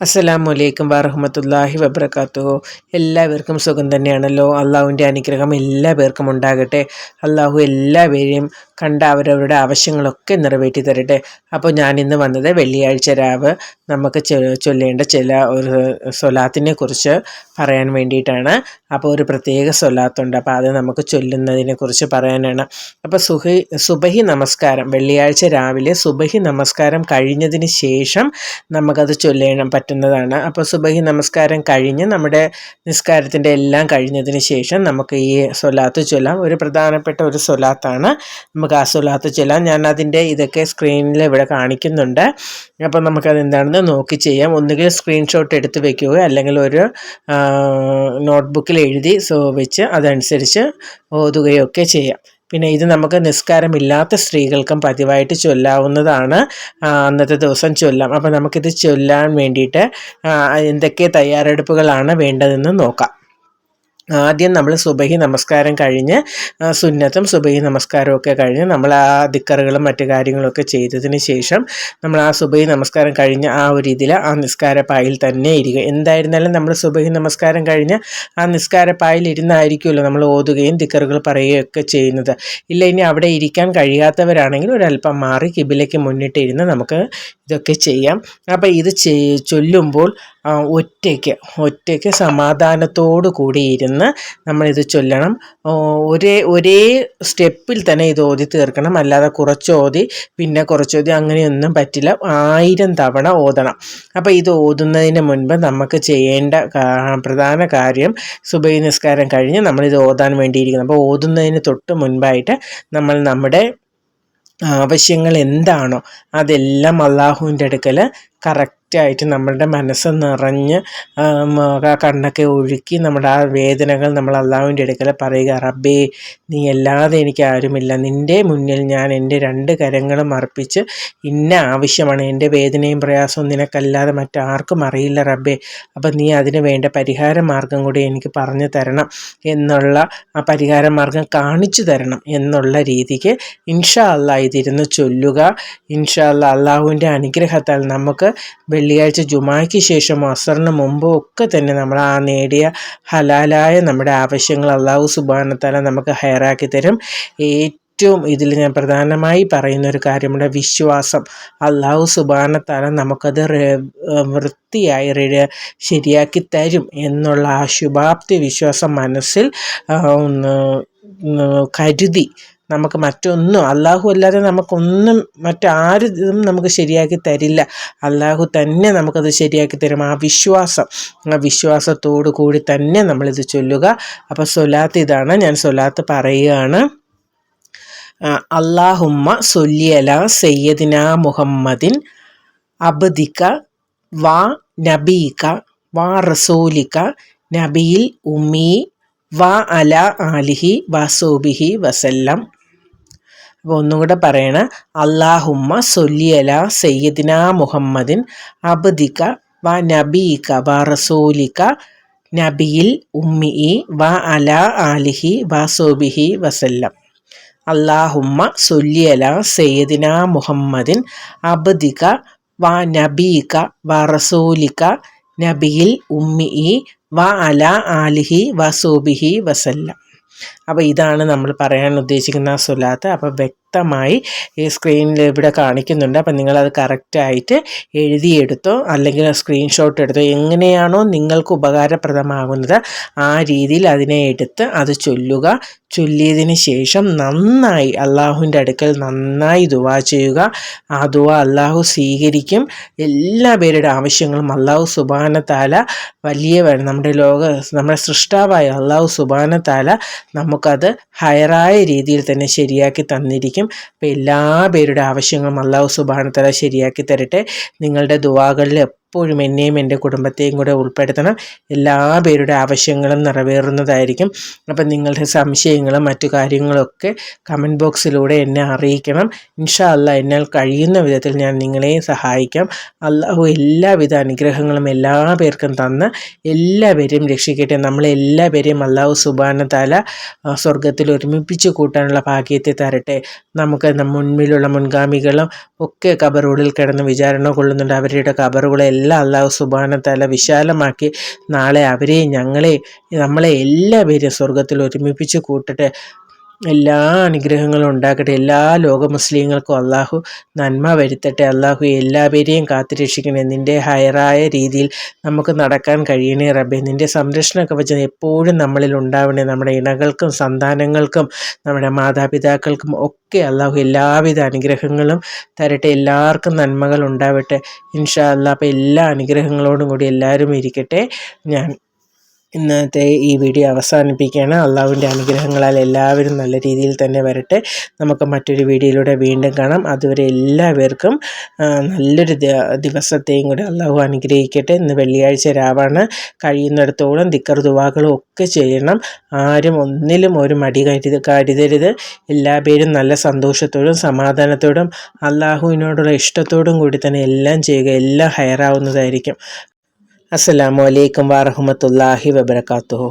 അസ്സലാമു അലൈക്കും വറഹ്മത്തുള്ളാഹി വബറകാതുഹു. എല്ലാവർക്കും സുഖം തന്നെയാണല്ലോ. അള്ളാഹുവിൻ്റെ അനുഗ്രഹം എല്ലാ പേർക്കും ഉണ്ടാകട്ടെ. അള്ളാഹു എല്ലാവരെയും കണ്ട അവരവരുടെ ആവശ്യങ്ങളൊക്കെ നിറവേറ്റി തരട്ടെ. അപ്പോൾ ഞാനിന്ന് വന്നത് വെള്ളിയാഴ്ച രാവ് നമുക്ക് ചൊല്ലേണ്ട ചില ഒരു സ്വലാത്തിനെ കുറിച്ച് പറയാൻ വേണ്ടിയിട്ടാണ്. അപ്പോൾ ഒരു പ്രത്യേക സ്വലാത്തുണ്ട്, അപ്പോൾ അത് നമുക്ക് ചൊല്ലുന്നതിനെ കുറിച്ച് പറയാനാണ്. അപ്പോൾ സുബഹി നമസ്കാരം, വെള്ളിയാഴ്ച രാവിലെ സുബഹി നമസ്കാരം കഴിഞ്ഞതിന് ശേഷം നമുക്കത് ചൊല്ലേണം പറ്റുന്നതാണ്. അപ്പോൾ സുബഹി നമസ്കാരം കഴിഞ്ഞ് നമ്മുടെ നിസ്കാരത്തിൻ്റെ എല്ലാം കഴിഞ്ഞതിന് ശേഷം നമുക്ക് ഈ സ്വലാത്ത് ചൊല്ലാം. ഒരു പ്രധാനപ്പെട്ട ഒരു സ്വലാത്താണ്. നമുക്ക് ആ സ്വലാത്ത് ചൊല്ലാം. ഞാൻ അതിൻ്റെ ഇതൊക്കെ സ്ക്രീനിൽ ഇവിടെ കാണിക്കുന്നുണ്ട്. അപ്പോൾ നമുക്കത് എന്താണെന്ന് നോക്കി ചെയ്യാം. ഒന്നുകിൽ സ്ക്രീൻഷോട്ട് എടുത്ത് വെക്കുക, അല്ലെങ്കിൽ ഒരു നോട്ട്ബുക്കിൽ എഴുതി വെച്ച് അതനുസരിച്ച് ഓതുകയൊക്കെ ചെയ്യാം. പിന്നെ ഇത് നമുക്ക് നിസ്കാരമില്ലാത്ത സ്ത്രീകൾക്കും പതിവായിട്ട് ചൊല്ലാവുന്നതാണ്. അന്നത്തെ ദിവസം ചൊല്ലാം. അപ്പോൾ നമുക്കിത് ചൊല്ലാൻ വേണ്ടിയിട്ട് എന്തൊക്കെ തയ്യാറെടുപ്പുകളാണ് വേണ്ടതെന്ന് നോക്കാം. ആദ്യം നമ്മൾ സുബഹി നമസ്കാരം കഴിഞ്ഞ് സുന്നത്തും സുബഹി നമസ്കാരവും ഒക്കെ കഴിഞ്ഞ് നമ്മൾ ആ ദിക്കറുകളും മറ്റു കാര്യങ്ങളൊക്കെ ചെയ്തതിന് ശേഷം നമ്മൾ ആ സുബഹി നമസ്കാരം കഴിഞ്ഞ് ആ ഒരു ഇതിൽ ആ നിസ്കാരപ്പായിൽ തന്നെ ഇരിക്കുക. എന്തായിരുന്നാലും നമ്മൾ സുബഹി നമസ്കാരം കഴിഞ്ഞ് ആ നിസ്കാരപ്പായിൽ ഇരുന്നായിരിക്കുമല്ലോ നമ്മൾ ഓതുകയും ദിക്കറുകൾ പറയുകയും ഒക്കെ ചെയ്യുന്നത്. ഇല്ല, ഇനി അവിടെ ഇരിക്കാൻ കഴിയാത്തവരാണെങ്കിൽ ഒരല്പം മാറി കിബിലയ്ക്ക് മുന്നിട്ടിരുന്ന് നമുക്ക് ഇതൊക്കെ ചെയ്യാം. അപ്പോൾ ഇത് ചൊല്ലുമ്പോൾ ഒറ്റയ്ക്ക് സമാധാനത്തോടു കൂടി ഇരുന്ന് നമ്മളിത് ചൊല്ലണം. ഒരേ സ്റ്റെപ്പിൽ തന്നെ ഇത് ഓതി തീർക്കണം. അല്ലാതെ കുറച്ചോതി പിന്നെ കുറച്ചോതി അങ്ങനെയൊന്നും പറ്റില്ല. 1000 തവണ ഓതണം. അപ്പോൾ ഇത് ഓതുന്നതിന് മുൻപ് നമുക്ക് ചെയ്യേണ്ട പ്രധാന കാര്യം, സുബഹി നിസ്കാരം കഴിഞ്ഞ് നമ്മളിത് ഓതാൻ വേണ്ടിയിരിക്കണം. അപ്പോൾ ഓതുന്നതിന് തൊട്ട് മുൻപായിട്ട് നമ്മൾ നമ്മുടെ ആവശ്യങ്ങൾ എന്താണോ അതെല്ലാം അള്ളാഹുവിൻ്റെ അടുക്കൽ കറക്റ്റായിട്ട് നമ്മളുടെ മനസ്സ് നിറഞ്ഞ് കണ്ണൊക്കെ ഒഴുക്കി നമ്മുടെ ആ വേദനകൾ നമ്മൾ അള്ളാഹുവിൻ്റെ അടുക്കൽ പറയുക. റബ്ബേ, നീ അല്ലാതെ എനിക്ക് ആരുമില്ല. നിൻ്റെ മുന്നിൽ ഞാൻ എൻ്റെ 2 കരങ്ങളും അർപ്പിച്ച് ഇന്ന ആവശ്യമാണ്, എൻ്റെ വേദനയും പ്രയാസവും നിനക്കല്ലാതെ മറ്റാർക്കും അറിയില്ല റബ്ബേ. അപ്പം നീ അതിന് വേണ്ട പരിഹാര മാർഗം കൂടി എനിക്ക് പറഞ്ഞു തരണം എന്നുള്ള, ആ പരിഹാര മാർഗം കാണിച്ചു തരണം എന്നുള്ള രീതിക്ക് ഇൻഷാ അല്ലാഹ് ഇതിരുന്ന് ചൊല്ലുക. ഇൻഷാ അല്ലാഹ് അള്ളാഹുവിൻ്റെ അനുഗ്രഹത്താൽ നമുക്ക് വെള്ളിയാഴ്ച ജുമായ്ക്ക് ശേഷമോ അസറിന് മുമ്പോ ഒക്കെ തന്നെ നമ്മൾ ആ നേടിയ ഹലാലായ നമ്മുടെ ആവശ്യങ്ങൾ അള്ളാഹു സുബ്ഹാനഹു വ തആല നമുക്ക് ഹൈറാക്കി തരും. ഏറ്റവും ഇതിൽ ഞാൻ പ്രധാനമായി പറയുന്നൊരു കാര്യമുണ്ട്, വിശ്വാസം. അള്ളാഹു സുബ്ഹാനഹു വ തആല നമുക്കത് വൃത്തിയായി ശരിയാക്കി തരും എന്നുള്ള ആ ശുഭാപ്തി വിശ്വാസം മനസ്സിൽ കരുതി നമുക്ക് മറ്റൊന്നും, അള്ളാഹു അല്ലാതെ നമുക്കൊന്നും മറ്റാരും നമുക്ക് ശരിയാക്കി തരില്ല. അള്ളാഹു തന്നെ നമുക്കത് ശരിയാക്കി തരും. ആ വിശ്വാസത്തോടു കൂടി തന്നെ നമ്മളിത് ചൊല്ലുക. അപ്പോൾ സ്വലാത്ത് ഇതാണ്. ഞാൻ സ്വലാത്ത് പറയുകയാണ്. അല്ലാഹുമ്മ സൊല്ലി അലാ സയ്യിദിനാ മുഹമ്മദിൻ അബ്ദിക വ നബീക വ റസൂലിക നബിയിൽ ഉമ്മി വ അല ആലിഹി വസൂബിഹി വസല്ലം. അപ്പോൾ ഒന്നും കൂടെ പറയണം. അല്ലാഹുമ്മ സൊല്ലി അലാ സയ്യിദിനാ മുഹമ്മദിൻ അബ്ദിക വ നബീക വ റസൂലിക നബിയിൽ ഉമ്മി വ അല ആലിഹി വസൂബിഹി വസല്ലം. അല്ലാഹുമ്മ സൊല്ലി അലാ സയ്യിദിനാ മുഹമ്മദിൻ അബ്ദിക വ നബീക വ റസൂലിക നബിയിൽ ഉമ്മി വ അല ആലിഹി വസൂബിഹി വസല്ലം. അപ്പോൾ ഇതാണ് നമ്മൾ പറയാൻ ഉദ്ദേശിക്കുന്ന സ്വലാത്ത്. അപ്പോൾ വ്യക്തമായി ഈ സ്ക്രീനിൽ ഇവിടെ കാണിക്കുന്നുണ്ട്. അപ്പം നിങ്ങളത് കറക്റ്റായിട്ട് എഴുതിയെടുത്തോ, അല്ലെങ്കിൽ സ്ക്രീൻഷോട്ട് എടുത്തോ, എങ്ങനെയാണോ നിങ്ങൾക്ക് ഉപകാരപ്രദമാകുന്നത് ആ രീതിയിൽ അതിനെ എടുത്ത് അത് ചൊല്ലുക. ചൊല്ലിയതിന് ശേഷം നന്നായി അള്ളാഹുവിൻ്റെ അടുക്കൽ നന്നായി ദുആ ചെയ്യുക. ആ ദുആ അള്ളാഹു സ്വീകരിക്കും. എല്ലാ പേരുടെ ആവശ്യങ്ങളും അള്ളാഹു സുബ്ഹാനഹു വ തആല നമ്മുടെ സൃഷ്ടാവായ അള്ളാഹു സുബ്ഹാനഹു വ തആല നമുക്കത് ഹൈറായ രീതിയിൽ തന്നെ ശരിയാക്കി തന്നിരിക്കും. അപ്പോൾ എല്ലാ പേരുടെ ആവശ്യങ്ങളും അള്ളാഹു സുബ്ഹാനഹു വ തആല ശരിയാക്കി തരട്ടെ. നിങ്ങളുടെ ദുആകളിൽ എപ്പോഴും എന്നെയും എൻ്റെ കുടുംബത്തെയും കൂടെ ഉൾപ്പെടുത്തണം. എല്ലാ പേരുടെ ആവശ്യങ്ങളും നിറവേറുന്നതായിരിക്കും. അപ്പം നിങ്ങളുടെ സംശയങ്ങളും മറ്റു കാര്യങ്ങളൊക്കെ കമൻറ്റ് ബോക്സിലൂടെ എന്നെ അറിയിക്കണം. ഇൻഷാ അല്ലാഹ് എന്നാൽ കഴിയുന്ന വിധത്തിൽ ഞാൻ നിങ്ങളെയും സഹായിക്കാം. അള്ളാഹു എല്ലാവിധ അനുഗ്രഹങ്ങളും എല്ലാ പേർക്കും തന്ന് എല്ലാവരെയും രക്ഷിക്കട്ടെ. നമ്മളെല്ലാവരെയും അള്ളാഹു സുബ്ഹാനഹു വ തആല സ്വർഗത്തിൽ ഒരുമിപ്പിച്ച് കൂട്ടാനുള്ള ഭാഗ്യത്തെ തരട്ടെ. നമുക്ക് മുൻപിലുള്ള മുൻഗാമികളും ഒക്കെ ഖബറുകളിൽ കിടന്ന് വിചാരണ കൊള്ളുന്നുണ്ട്. അവരുടെ ഖബറുകളെ എല്ലാം അള്ളാഹു സുബ്ഹാനഹു വ തആല വിശാലമാക്കി നാളെ അവരെയും നമ്മളെ എല്ലാവരെയും സ്വർഗത്തിൽ ഒരുമിപ്പിച്ച് കൂട്ടട്ടെ. എല്ലാ അനുഗ്രഹങ്ങളും ഉണ്ടാകട്ടെ. എല്ലാ ലോക മുസ്ലിങ്ങൾക്കും അള്ളാഹു നന്മ വരുത്തട്ടെ. അള്ളാഹു എല്ലാവരെയും കാത്തുരക്ഷിക്കണേ. നിൻ്റെ ഹയറായ രീതിയിൽ നമുക്ക് നടക്കാൻ കഴിയണേ റബ്ബേ. നിൻ്റെ സംരക്ഷണ കവചം എപ്പോഴും നമ്മളിൽ ഉണ്ടാവണേ. നമ്മുടെ ഇണകൾക്കും സന്താനങ്ങൾക്കും നമ്മുടെ മാതാപിതാക്കൾക്കും ഒക്കെ അള്ളാഹു എല്ലാവിധ അനുഗ്രഹങ്ങളും തരട്ടെ. എല്ലാവർക്കും നന്മകൾ ഉണ്ടാവട്ടെ ഇൻഷാ അല്ലാ. അപ്പോൾ എല്ലാ അനുഗ്രഹങ്ങളോടും കൂടി എല്ലാവരും ഇരിക്കട്ടെ. ഞാൻ ഇന്നത്തെ ഈ വീഡിയോ അവസാനിപ്പിക്കുകയാണ്. അള്ളാഹുവിൻ്റെ അനുഗ്രഹങ്ങളാൽ എല്ലാവരും നല്ല രീതിയിൽ തന്നെ വരട്ടെ. നമുക്ക് മറ്റൊരു വീഡിയോയിലൂടെ വീണ്ടും കാണാം. അതുവരെ എല്ലാവർക്കും നല്ലൊരു ദിവസത്തെയും കൂടെ അള്ളാഹു അനുഗ്രഹിക്കട്ടെ. ഇന്ന് വെള്ളിയാഴ്ച രാവാണ്. കഴിയുന്നിടത്തോളം ദിക്ർ ദുആകളും ഒക്കെ ചെയ്യണം. ആരും ഒന്നിലും ഒരു മടി കരുതരുത്. എല്ലാ പേരും നല്ല സന്തോഷത്തോടും സമാധാനത്തോടും അള്ളാഹുവിനോടുള്ള ഇഷ്ടത്തോടും കൂടി തന്നെ എല്ലാം ചെയ്യുക. എല്ലാം ഹയറാവുന്നതായിരിക്കും. അസ്സലാമു അലൈക്കും വറഹ്മത്തുള്ളാഹി വബറകാതുഹു.